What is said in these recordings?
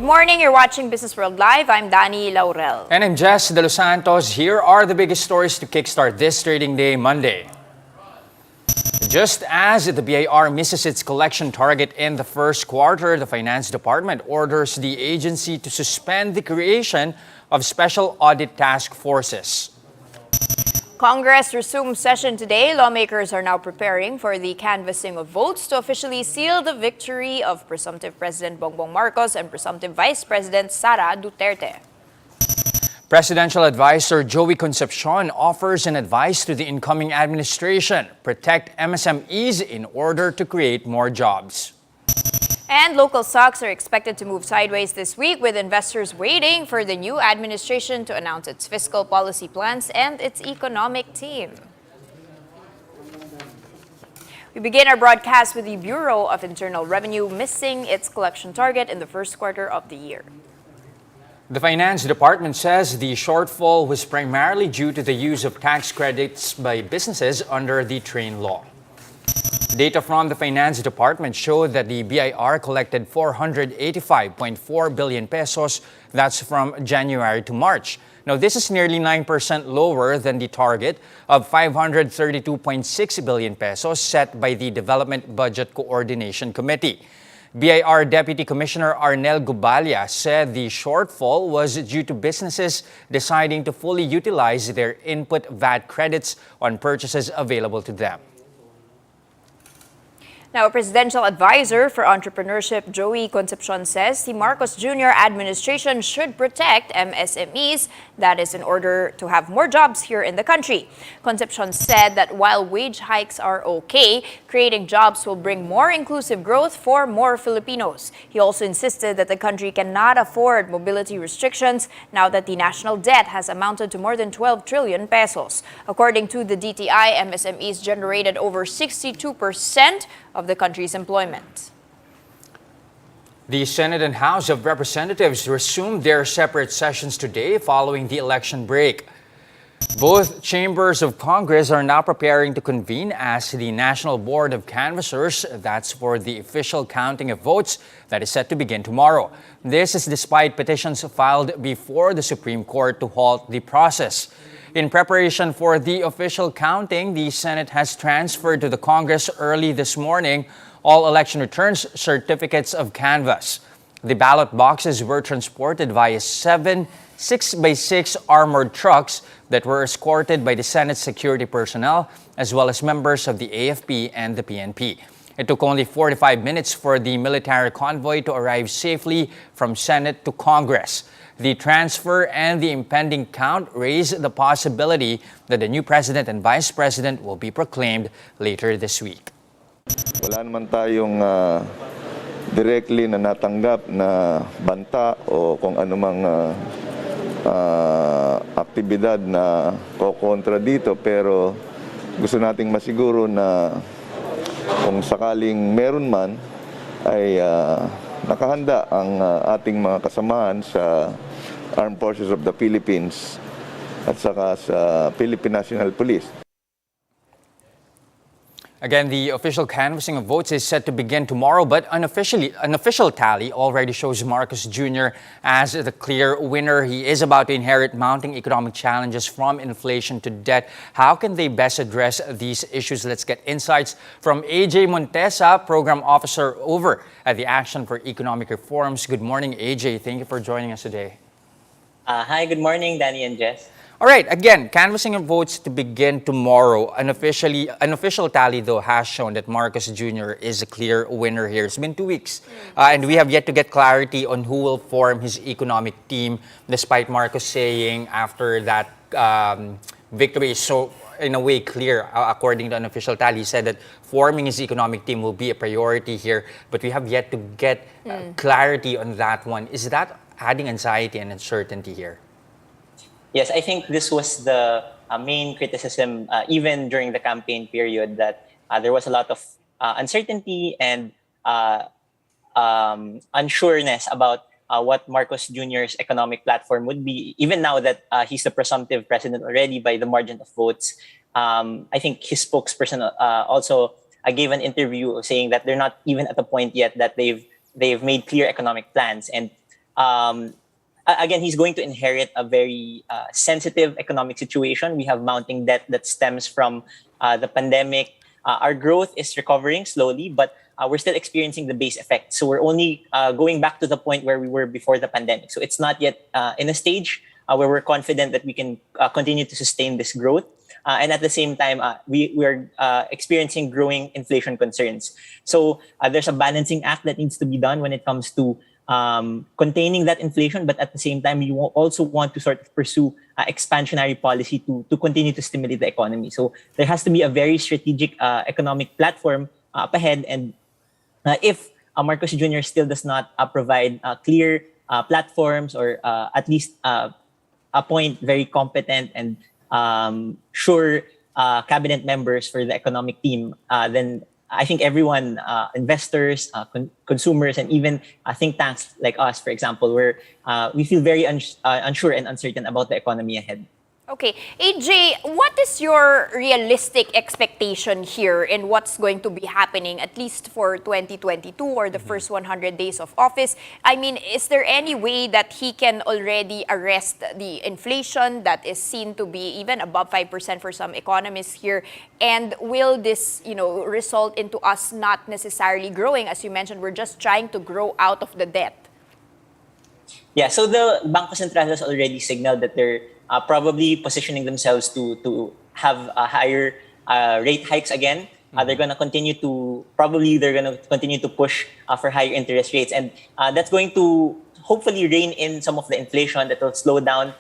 morning, you're watching Businessworld Live. I'm Dani Laurel. And I'm Jess De Los Santos. Here are the biggest stories to kickstart this trading day, Monday. Just as the BIR misses its collection target in the first quarter, the Finance Department orders the agency to suspend the creation of special audit task forces. Congress resumes session today. Lawmakers are now preparing for the canvassing of votes to officially seal the victory of presumptive President Bongbong Marcos and presumptive Vice President Sara Duterte. Presidential advisor Joey Concepcion offers an advice to the incoming administration: protect MSMEs in order to create more jobs. And local stocks are expected to move sideways this week, with investors waiting for the new administration to announce its fiscal policy plans and its economic team. We begin our broadcast with the Bureau of Internal Revenue missing its collection target in the first quarter of the year. The Finance Department says the shortfall was primarily due to the use of tax credits by businesses under the TRAIN law. Data from the Finance Department showed that the BIR collected 485.4 billion pesos. That's from January to March. Now, this is nearly 9% lower than the target of 532.6 billion pesos set by the Development Budget Coordination Committee. BIR Deputy Commissioner Arnel Gubalia said the shortfall was due to businesses deciding to fully utilize their input VAT credits on purchases available to them. Now, a presidential advisor for entrepreneurship, Joey Concepcion, says the Marcos Jr. administration should protect MSMEs. That is in order to have more jobs here in the country. Concepcion said that while wage hikes are okay, creating jobs will bring more inclusive growth for more Filipinos. He also insisted that the country cannot afford mobility restrictions now that the national debt has amounted to more than 12 trillion pesos. According to the DTI, MSMEs generated over 62% of the country's employment. The Senate and House of Representatives resumed their separate sessions today following the election break. Both chambers of Congress are now preparing to convene as the National Board of Canvassers. That's for the official counting of votes that is set to begin tomorrow. This is despite petitions filed before the Supreme Court to halt the process. In preparation for the official counting, the Senate has transferred to the Congress early this morning all election returns certificates of canvass. The ballot boxes were transported via 7 6x6 armored trucks that were escorted by the Senate security personnel as well as members of the AFP and the PNP. It took only 45 minutes for the military convoy to arrive safely from Senate to Congress. The transfer and the impending count raise the possibility that the new president and vice president will be proclaimed later this week. Wala naman tayong directly na natanggap na banta o kung anumang aktibidad na kokontra dito, pero gusto nating masiguro na kung sakaling meron man ay nakahanda ang ating mga kasamahan sa Armed Forces of the Philippines at saka sa Philippine National Police. Again, the official canvassing of votes is set to begin tomorrow, but an official tally already shows Marcos Jr. as the clear winner. He is about to inherit mounting economic challenges from inflation to debt. How can they best address these issues? Let's get insights from AJ Montesa, Program Officer over at the Action for Economic Reforms. Good morning, AJ. Thank you for joining us today. Hi, good morning, Danny and Jess. All right, again, canvassing of votes to begin tomorrow. An official tally, though, has shown that Marcos Jr. is a clear winner here. It's been 2 weeks, and we have yet to get clarity on who will form his economic team, despite Marcos saying after that victory is so, in a way, clear, according to an official tally. He said that forming his economic team will be a priority here, but we have yet to get clarity on that one. Is that adding anxiety and uncertainty here? Yes, I think this was the main criticism, even during the campaign period, that there was a lot of uncertainty and unsureness about what Marcos Jr.'s economic platform would be, even now that he's the presumptive president already by the margin of votes. I think his spokesperson also gave an interview saying that they're not even at the point yet that they've made clear economic plans. And again, he's going to inherit a very sensitive economic situation. We have mounting debt that stems from the pandemic. Our growth is recovering slowly, but we're still experiencing the base effect. So we're only going back to the point where we were before the pandemic. So it's not yet in a stage where we're confident that we can continue to sustain this growth. And at the same time, we're experiencing growing inflation concerns. So there's a balancing act that needs to be done when it comes to containing that inflation, but at the same time, you also want to sort of pursue expansionary policy to continue to stimulate the economy. So there has to be a very strategic economic platform up ahead. And if Marcos Jr. still does not provide clear platforms or at least appoint very competent and sure cabinet members for the economic team, then I think everyone, investors, consumers, and even think tanks like us, for example, we feel very unsure and uncertain about the economy ahead. Okay, AJ, what is your realistic expectation here in what's going to be happening, at least for 2022 or the first 100 days of office? I mean, is there any way that he can already arrest the inflation that is seen to be even above 5% for some economists here? And will this, result into us not necessarily growing? As you mentioned, we're just trying to grow out of the debt. Yeah, so the Bangko Sentral has already signaled that they're probably positioning themselves to have higher rate hikes again. They're going to continue to push for higher interest rates. And that's going to hopefully rein in some of the inflation that will slow down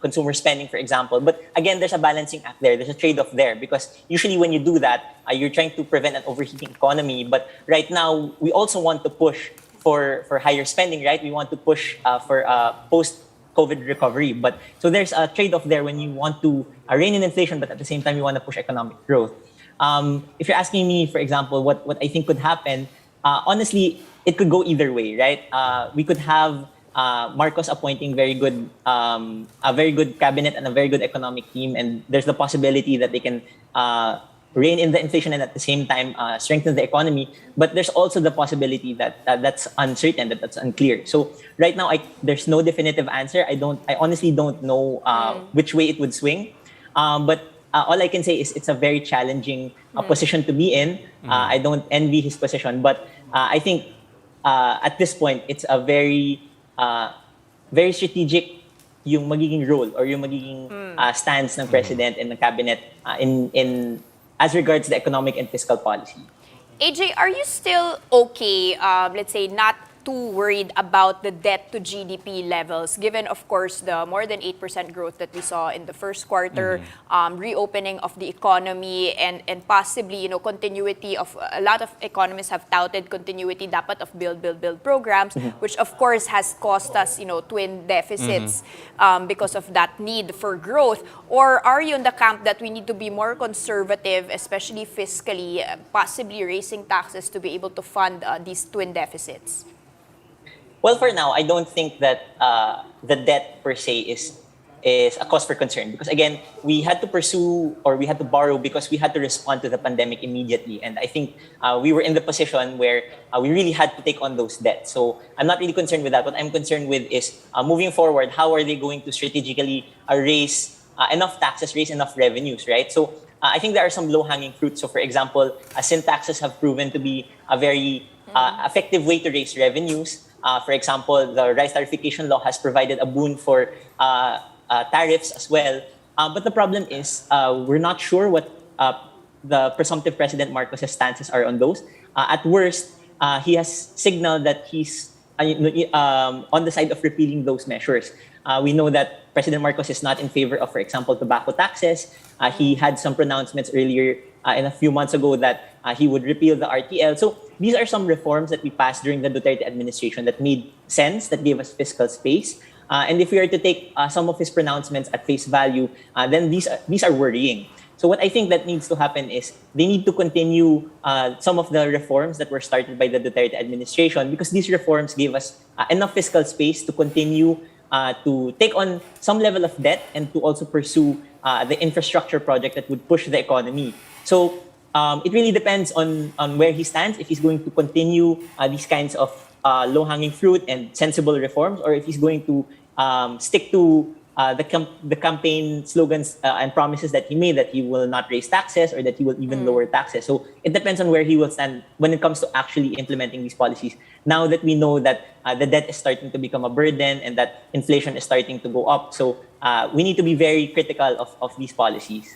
consumer spending, for example. But again, there's a balancing act there. There's a trade-off there because usually when you do that, you're trying to prevent an overheating economy. But right now, we also want to push for higher spending, right? We want to push for post-COVID recovery. But so there's a trade-off there when you want to rein in inflation, but at the same time, you want to push economic growth. If you're asking me, for example, what I think could happen, honestly, it could go either way, right? We could have Marcos appointing a very good cabinet and a very good economic team, and there's the possibility that they can rein in the inflation and at the same time strengthen the economy. But there's also the possibility that that's uncertain, that's unclear. So right now, there's no definitive answer. I honestly don't know which way it would swing. But all I can say is it's a very challenging position to be in. I don't envy his position, but I think at this point, it's a very strategic yung magiging role or yung magiging stance ng president and ng cabinet in as regards the economic and fiscal policy. AJ, are you still okay, let's say, not too worried about the debt to GDP levels, given, of course, the more than 8% growth that we saw in the first quarter, reopening of the economy, and possibly, continuity of, a lot of economists have touted continuity dapat of build programs, which of course has caused us, twin deficits because of that need for growth? Or are you in the camp that we need to be more conservative, especially fiscally, possibly raising taxes to be able to fund these twin deficits? Well, for now, I don't think that the debt per se is a cause for concern because, again, we had to pursue or we had to borrow because we had to respond to the pandemic immediately. And I think we were in the position where we really had to take on those debts. So I'm not really concerned with that. What I'm concerned with is moving forward, how are they going to strategically raise enough taxes, raise enough revenues, right? So I think there are some low-hanging fruits. So, for example, sin taxes have proven to be a very effective way to raise revenues. For example, the rice tarification law has provided a boon for tariffs as well. But the problem is we're not sure what the presumptive President Marcos' stances are on those. At worst, he has signaled that he's on the side of repealing those measures. We know that President Marcos is not in favor of, for example, tobacco taxes. He had some pronouncements earlier in a few months ago that he would repeal the RTL. So these are some reforms that we passed during the Duterte administration that made sense, that gave us fiscal space. And if we are to take some of his pronouncements at face value, then these are worrying. So what I think that needs to happen is they need to continue some of the reforms that were started by the Duterte administration because these reforms gave us enough fiscal space to continue to take on some level of debt and to also pursue the infrastructure project that would push the economy. So it really depends on where he stands, if he's going to continue these kinds of low-hanging fruit and sensible reforms, or if he's going to stick to the campaign slogans and promises that he made, that he will not raise taxes or that he will even lower taxes. So it depends on where he will stand when it comes to actually implementing these policies. Now that we know that the debt is starting to become a burden and that inflation is starting to go up, so we need to be very critical of these policies.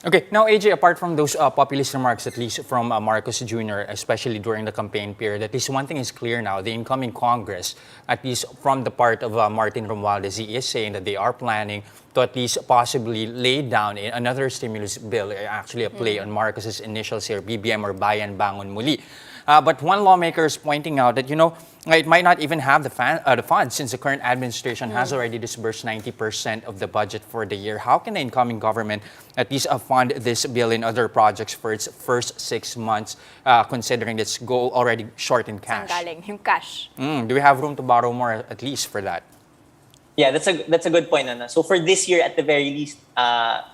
Okay, now AJ, apart from those populist remarks, at least from Marcos Jr., especially during the campaign period, at least one thing is clear now, the incoming Congress, at least from the part of Martin Romualdez, he is saying that they are planning to at least possibly lay down another stimulus bill, actually a play on Marcos's initials here, BBM or Bayan Bangon Muli. But one lawmaker is pointing out that, it might not even have the funds since the current administration has already disbursed 90% of the budget for the year. How can the incoming government at least fund this bill and other projects for its first 6 months, considering its goal already short in cash? Saan galing yung cash? Do we have room to borrow more at least for that? Yeah, that's a good point, Anna. So for this year, at the very least,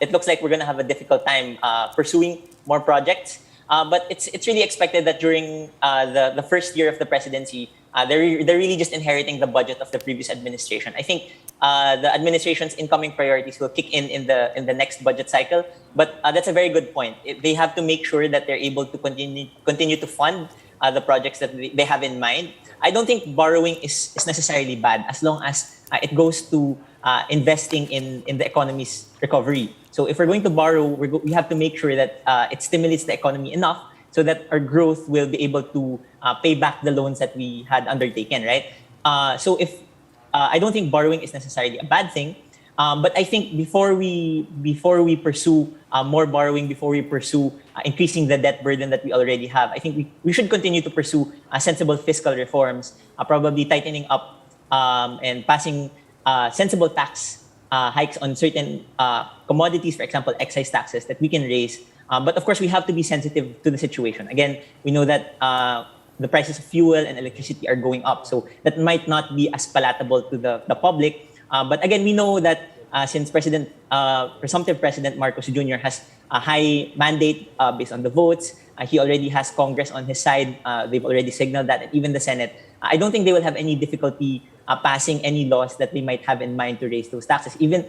it looks like we're going to have a difficult time pursuing more projects. But it's really expected that during the first year of the presidency, they're really just inheriting the budget of the previous administration. I think the administration's incoming priorities will kick in the next budget cycle. But that's a very good point. They have to make sure that they're able to continue to fund the projects that they have in mind. I don't think borrowing is necessarily bad as long as it goes to investing in the economy's recovery. So if we're going to borrow, we have to make sure that it stimulates the economy enough so that our growth will be able to pay back the loans that we had undertaken, right? So if I don't think borrowing is necessarily a bad thing, but I think before we pursue more borrowing, before we pursue increasing the debt burden that we already have, I think we should continue to pursue sensible fiscal reforms, probably tightening up and passing sensible tax hikes on certain commodities, for example, excise taxes that we can raise. But of course, we have to be sensitive to the situation. Again, we know that the prices of fuel and electricity are going up, so that might not be as palatable to the public. But again, we know that since presumptive President Marcos Jr. has a high mandate based on the votes, he already has Congress on his side. They've already signaled that, and even the Senate. I don't think they will have any difficulty passing any laws that they might have in mind to raise those taxes. Even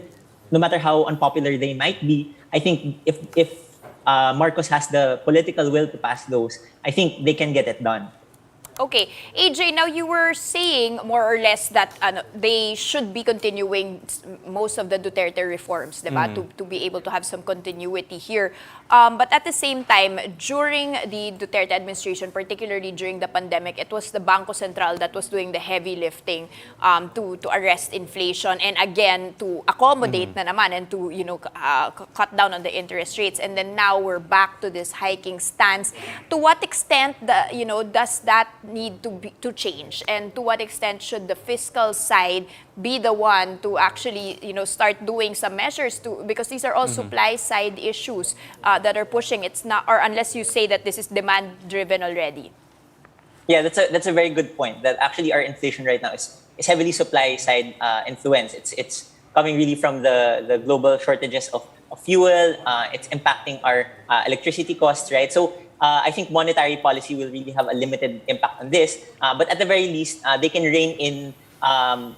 no matter how unpopular they might be, I think if Marcos has the political will to pass those, I think they can get it done. Okay. AJ, now you were saying more or less that they should be continuing most of the Duterte reforms, diba? To be able to have some continuity here. But at the same time, during the Duterte administration, particularly during the pandemic, it was the Bangko Sentral that was doing the heavy lifting to arrest inflation and again to accommodate na naman and to cut down on the interest rates. And then now we're back to this hiking stance. To what extent does that need to change, and to what extent should the fiscal side be the one to actually start doing some measures because these are all supply side issues that are pushing. It's not, or unless you say that this is demand driven already. Yeah, that's a very good point. That actually our inflation right now is heavily supply side influence. It's coming really from the global shortages of fuel. It's impacting our electricity costs, right? So I think monetary policy will really have a limited impact on this. But at the very least, they can rein in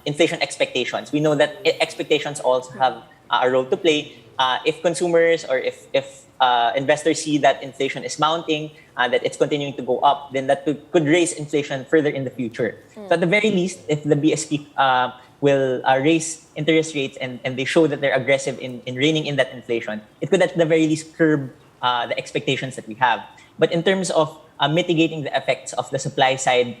inflation expectations. We know that expectations also have a role to play. If consumers or if investors see that inflation is mounting, that it's continuing to go up, then that could raise inflation further in the future. So at the very least, if the BSP will raise interest rates and they show that they're aggressive in reining in that inflation, it could at the very least curb the expectations that we have. But in terms of mitigating the effects of the supply side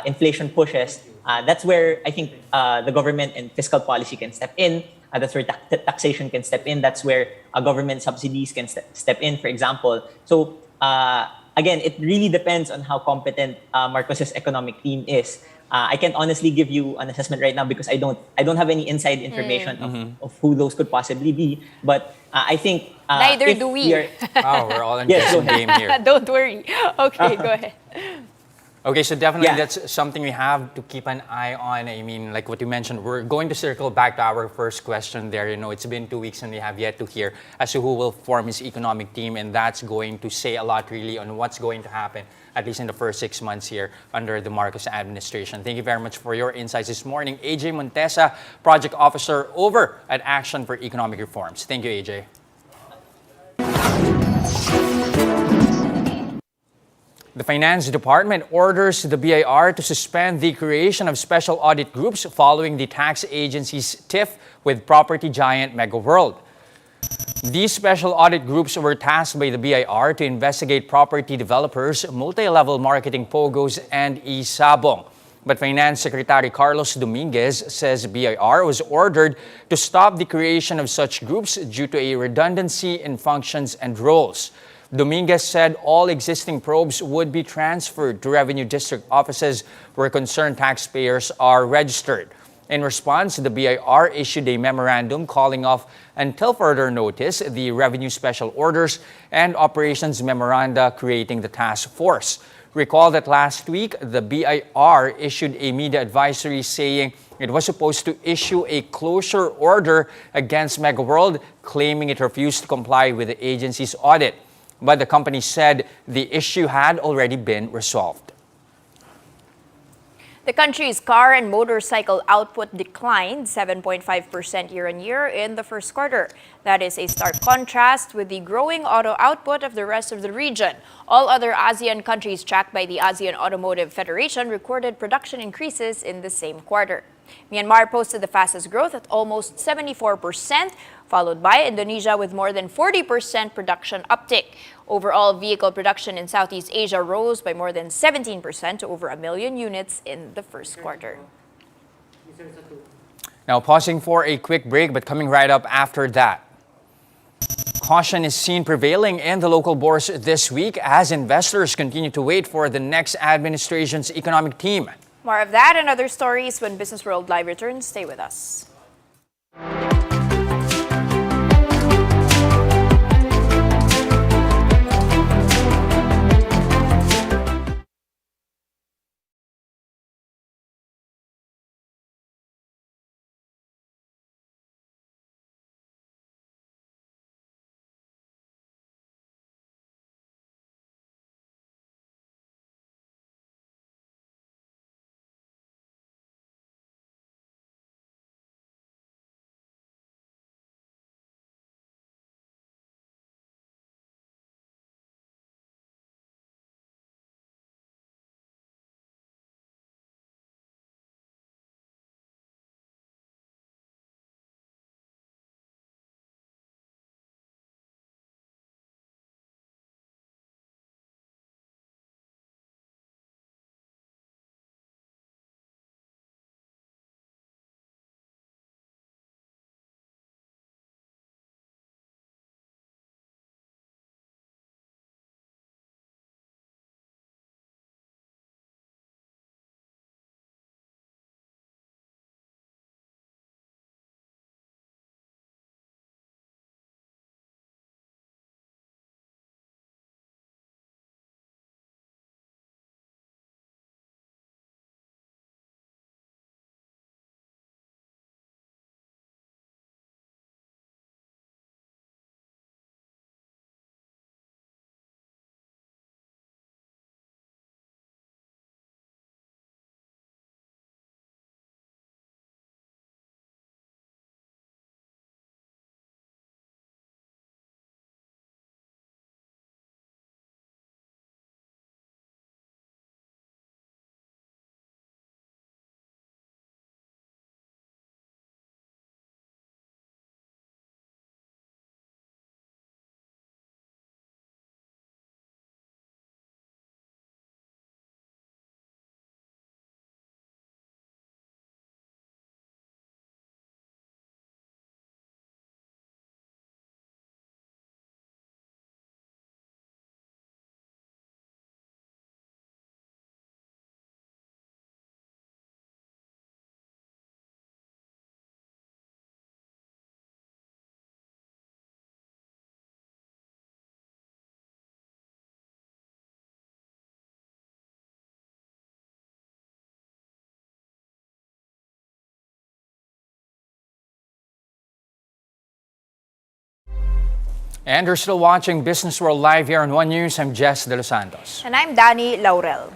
inflation pushes, that's where I think the government and fiscal policy can step in. That's where taxation can step in. That's where government subsidies can step in, for example. So again, it really depends on how competent Marcos's economic team is. I can't honestly give you an assessment right now because I don't have any inside information of who those could possibly be. But I think neither do we. We're all in guessing game here. Don't worry. Okay, go ahead. Okay, so definitely Yeah. that's something we have to keep an eye on. I mean, like what you mentioned, we're going to circle back to our first question there. You know, it's been 2 weeks and we have yet to hear as to who will form his economic team, and that's going to say a lot really on what's going to happen, at least in the first 6 months here under the Marcos administration. Thank you very much for your insights this morning. AJ Montesa, Project Officer over at Action for Economic Reforms. Thank you, AJ. The Finance Department orders the BIR to suspend the creation of special audit groups following the tax agency's tiff with property giant MegaWorld. These special audit groups were tasked by the BIR to investigate property developers, multi-level marketing pogos, and e-sabong. But Finance Secretary Carlos Dominguez says BIR was ordered to stop the creation of such groups due to a redundancy in functions and roles. Dominguez said all existing probes would be transferred to revenue district offices where concerned taxpayers are registered. In response, the BIR issued a memorandum calling off until further notice the revenue special orders and operations memoranda creating the task force. Recall that last week, the BIR issued a media advisory saying it was supposed to issue a closure order against MegaWorld, claiming it refused to comply with the agency's audit. But the company said the issue had already been resolved. The country's car and motorcycle output declined 7.5% year-on-year in the first quarter. That is a stark contrast with the growing auto output of the rest of the region. All other ASEAN countries tracked by the ASEAN Automotive Federation recorded production increases in the same quarter. Myanmar posted the fastest growth at almost 74%, followed by Indonesia with more than 40% production uptick. Overall, vehicle production in Southeast Asia rose by more than 17% to over 1 million units in the first quarter. Now, pausing for a quick break, but coming right up after that. Caution is seen prevailing in the local bourse this week as investors continue to wait for the next administration's economic team. More of that and other stories when Business World Live returns. Stay with us. And you're still watching Business World live here on One News. I'm Jess De Los Santos. And I'm Danny Laurel.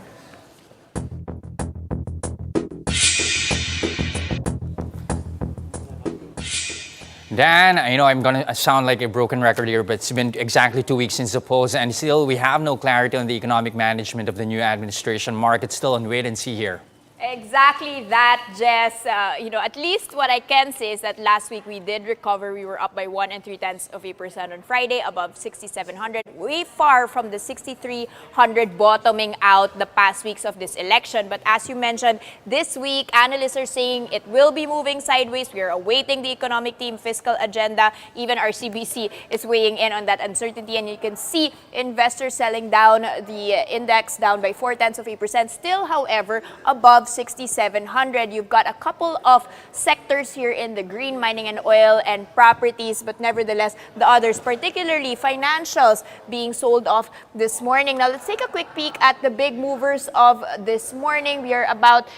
Dan, I know I'm going to sound like a broken record here, but it's been exactly 2 weeks since the polls, and still we have no clarity on the economic management of the new administration. Market's still on wait and see here. Exactly that, Jess. At least what I can say is that last week we did recover. We were up by 1 3/10% on Friday, above 6,700. Way far from the 6,300 bottoming out the past weeks of this election. But as you mentioned, this week analysts are saying it will be moving sideways. We are awaiting the economic team fiscal agenda. Even our CBC is weighing in on that uncertainty, and you can see investors selling down the index down by 0.4%. Still, however, above 6,700. You've got a couple of sectors here in the green, mining and oil and properties, but nevertheless, the others, particularly financials, being sold off this morning. Now, let's take a quick peek at the big movers of this morning. We are about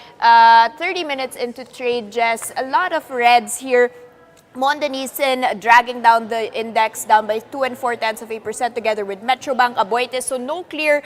30 minutes into trade, Jess. A lot of reds here. Mondanison dragging down the index down by 2 4/10% together with Metrobank, Aboitiz. So no clear,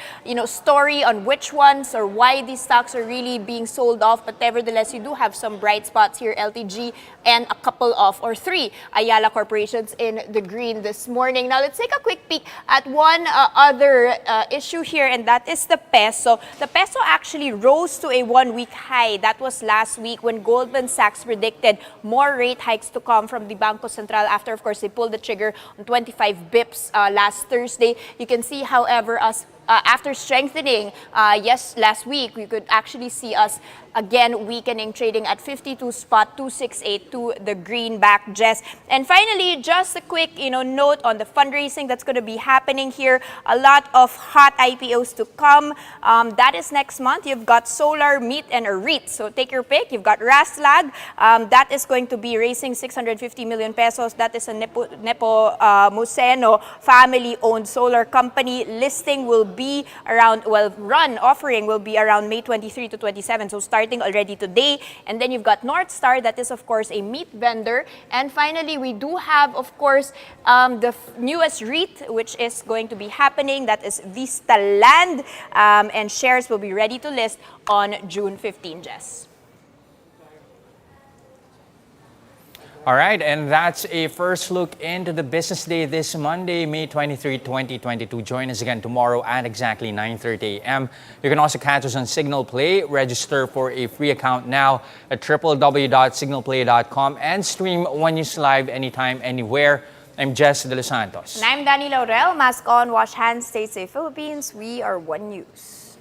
story on which ones or why these stocks are really being sold off. But nevertheless, you do have some bright spots here, LTG and a couple of or three Ayala corporations in the green this morning. Now let's take a quick peek at one other issue here, and that is the peso. The peso actually rose to a 1-week high. That was last week when Goldman Sachs predicted more rate hikes to come from the Bangko Sentral after, of course, they pulled the trigger on 25 bips last Thursday. You can see, however, after strengthening last week, we could actually see us again weakening, trading at 52.268 to the greenback, Jess. And finally, just a quick note on the fundraising that's going to be happening here. A lot of hot IPOs to come. That is next month. You've got Solar, Meat, and a REIT. So take your pick. You've got Raslag. That is going to be raising 650 million pesos. That is a Nepomuceno family-owned solar company. Listing will be offering will be around May 23 to 27. So starting already today. And then you've got North Star, that is of course a meat vendor. And finally, we do have of course the newest REIT which is going to be happening. That is Vista Land, and shares will be ready to list on June 15, Jess. All right, and that's a first look into the business day this Monday, May 23, 2022. Join us again tomorrow at exactly 9:30 a.m. You can also catch us on Signal Play. Register for a free account now at www.signalplay.com and stream One News Live anytime, anywhere. I'm Jess De Los Santos. And I'm Danny Laurel. Mask on, wash hands, stay safe, Philippines. We are One News.